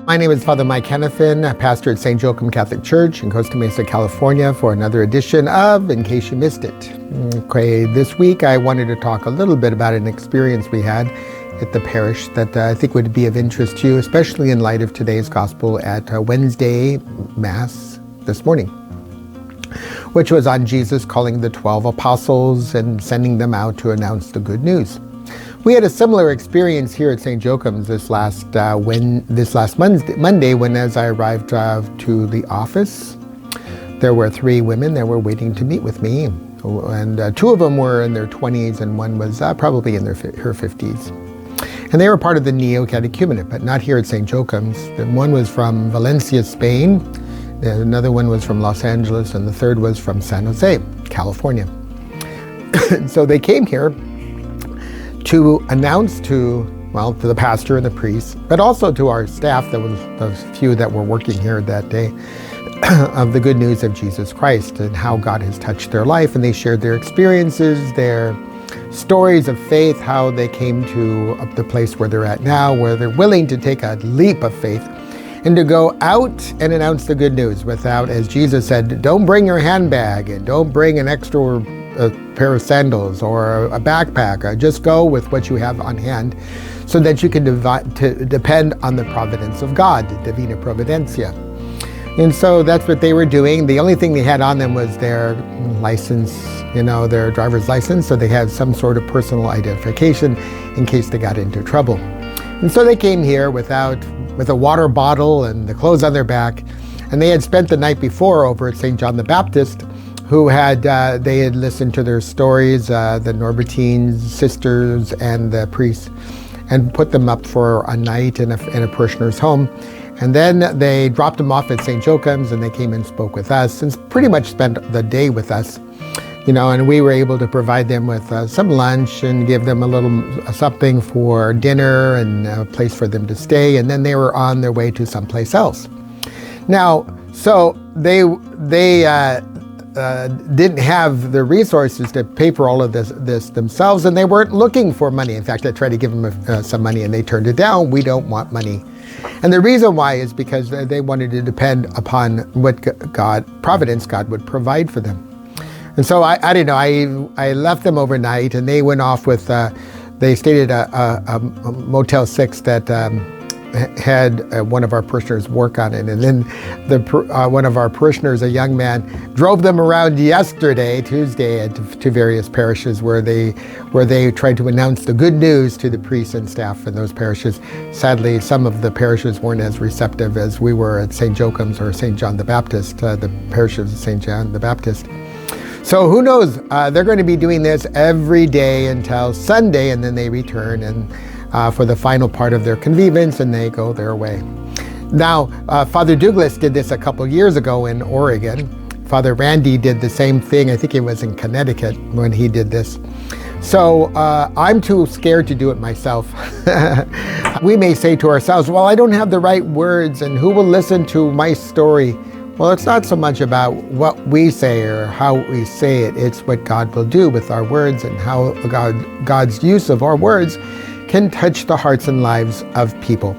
My name is Father Mike Hanifin, a pastor at St. Joachim Catholic Church in Costa Mesa, California, for another edition of In Case You Missed It. Okay, this week I wanted to talk a little bit about an experience we had at the parish that I think would be of interest to you, especially in light of today's gospel at Wednesday Mass this morning, which was on Jesus calling the 12 apostles and sending them out to announce the good news. We had a similar experience here at St. Joachim's this last Monday when, as I arrived to the office, there were 3 women that were waiting to meet with me, and 2 of them were in their 20s and one was probably in her 50s. And they were part of the Neo-Catechumenate, but not here at St. Joachim's. One was from Valencia, Spain, another one was from Los Angeles, and the third was from San Jose, California. So they came here to announce to the pastor and the priest, but also to our staff, that was the few that were working here that day, of the good news of Jesus Christ and how God has touched their life. And they shared their experiences, their stories of faith, how they came to the place where they're at now, where they're willing to take a leap of faith and to go out and announce the good news without, as Jesus said, don't bring your handbag and don't bring an extra a pair of sandals or a backpack. Just go with what you have on hand so that you can depend on the providence of God, Divina Providencia. And so that's what they were doing. The only thing they had on them was their license, their driver's license, so they had some sort of personal identification in case they got into trouble. And so they came here with a water bottle and the clothes on their back, and they had spent the night before over at St. John the Baptist, who they had listened to their stories, the Norbertine sisters and the priests, and put them up for a night in a parishioner's home. And then they dropped them off at St. Joachim's, and they came and spoke with us and pretty much spent the day with us, and we were able to provide them with some lunch and give them a little something for dinner and a place for them to stay, and then they were on their way to someplace else. Now, so they didn't have the resources to pay for all of this themselves, and they weren't looking for money. In fact, I tried to give them some money and they turned it down. We don't want money. And the reason why is because they wanted to depend upon what providence God would provide for them. And so I left them overnight, and they went off with, they stayed at a Motel 6 that had one of our parishioners work on it. And then one of our parishioners, a young man, drove them around yesterday, Tuesday, to various parishes where they tried to announce the good news to the priests and staff in those parishes. Sadly, some of the parishes weren't as receptive as we were at St. Joachim's or St. John the Baptist, the parishes of St. John the Baptist. So who knows, they're going to be doing this every day until Sunday, and then they return and for the final part of their convivence, and they go their way. Now, Father Douglas did this a couple years ago in Oregon. Father Randy did the same thing. I think it was in Connecticut when he did this. So I'm too scared to do it myself. We may say to ourselves, well, I don't have the right words, and who will listen to my story? Well, it's not so much about what we say or how we say it. It's what God will do with our words, and how God's use of our words can touch the hearts and lives of people.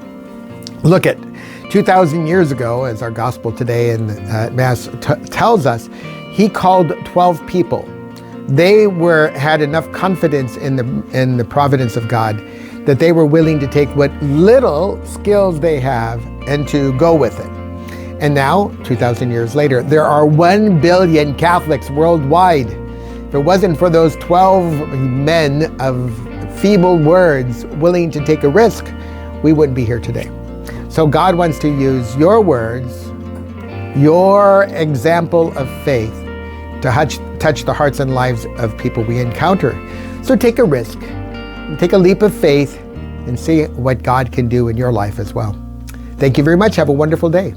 Look at 2,000 years ago, as our gospel today in Mass tells us, he called 12 people. They had enough confidence in the providence of God that they were willing to take what little skills they have and to go with it. And now, 2,000 years later, there are 1 billion Catholics worldwide. If it wasn't for those 12 men of feeble words willing to take a risk, we wouldn't be here today. So God wants to use your words, your example of faith, to touch the hearts and lives of people we encounter. So take a risk, take a leap of faith, and see what God can do in your life as well. Thank you very much. Have a wonderful day.